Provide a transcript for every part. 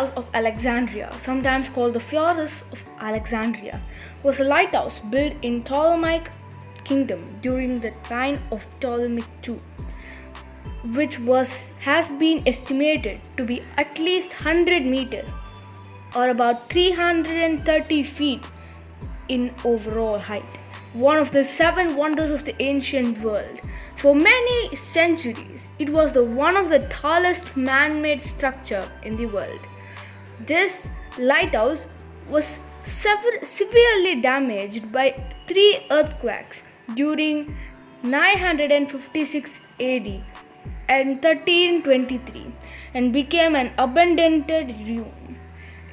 lighthouse of Alexandria, sometimes called the Pharos of Alexandria, was a lighthouse built in Ptolemaic kingdom during the reign of Ptolemy II, which has been estimated to be at least 100 meters or about 330 feet in overall height. One of the seven wonders of the ancient world. For many centuries, it was one of the tallest man-made structure in the world. This lighthouse was severely damaged by three earthquakes during 956 AD and 1323 and became an abandoned ruin.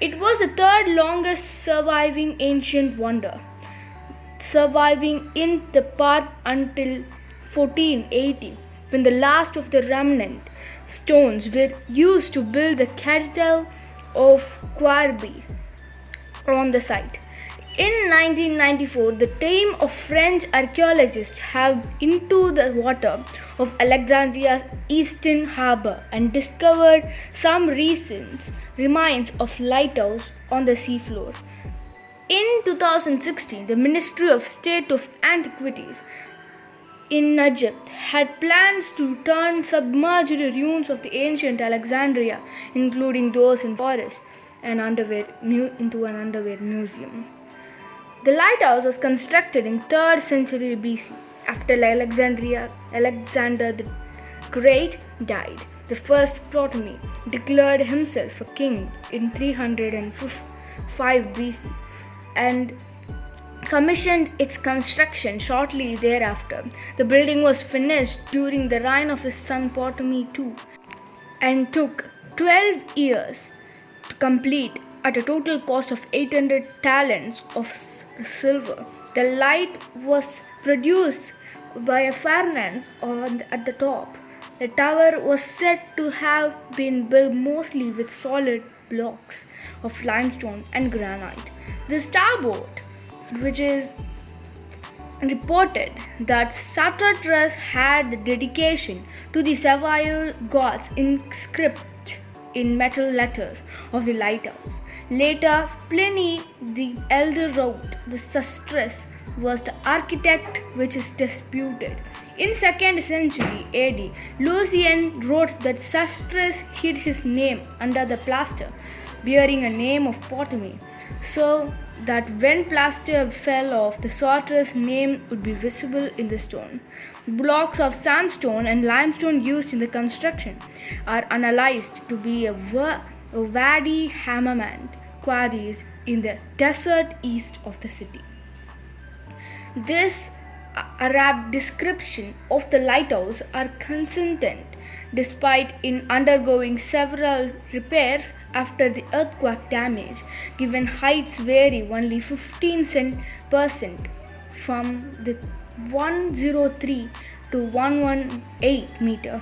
It was the third longest surviving ancient wonder, surviving in the part until 1480, when the last of the remnant stones were used to build the cathedral of Quarby on the site. In 1994, the team of French archaeologists have into the water of Alexandria's eastern harbor and discovered some recent remains of lighthouse on the seafloor. In 2016, the Ministry of State of Antiquities in Egypt had plans to turn submerged ruins of the ancient Alexandria, including those in forest and into an underwater museum. The lighthouse was constructed in 3rd century BC after Alexander the Great died. The first Ptolemy declared himself a king in 305 BC and commissioned its construction shortly thereafter. The building was finished during the reign of his son Ptolemy II and took 12 years to complete at a total cost of 800 talents of silver. The light was produced by a furnace at the top. The tower was said to have been built mostly with solid blocks of limestone and granite. The starboard, which is reported that Saturtrus had the dedication to the Savior gods inscribed in metal letters of the lighthouse. Later, Pliny the Elder wrote the Saturtrus was the architect, which is disputed. In 2nd century AD, Lucian wrote that Saturtrus hid his name under the plaster, bearing a name of Ptolemy, so that when plaster fell off, the Saturtrus name would be visible in the stone. Blocks of sandstone and limestone used in the construction are analyzed to be a Wadi Hamamant quarries in the desert east of the city. This Arab description of the lighthouse are consistent despite in undergoing several repairs after the earthquake damage, given heights vary only 15% from the 103 to 118 meter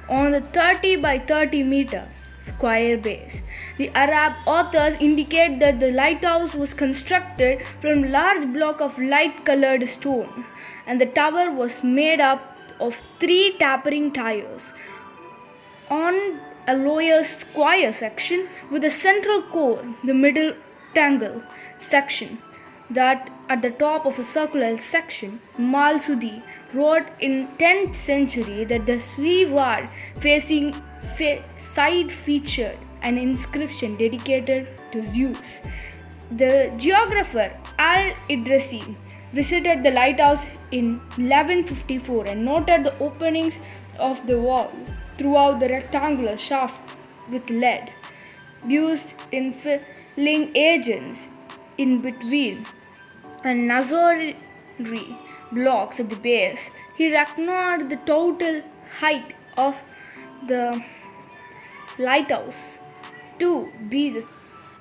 on the 30 by 30 meter square base. The Arab authors indicate that the lighthouse was constructed from large block of light-colored stone, and the tower was made up of 3 tapering tiers on a lower square section with a central core, the middle triangle section, that at the top of a circular section. Malsudi wrote in 10th century that the seaward facing side featured an inscription dedicated to Zeus. The geographer Al-Idrisi visited the lighthouse in 1154 and noted the openings of the walls throughout the rectangular shaft with lead used in filling agents in between and Nazari blocks at the base. He reckoned the total height of the lighthouse to be the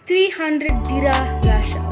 300 dira rasha.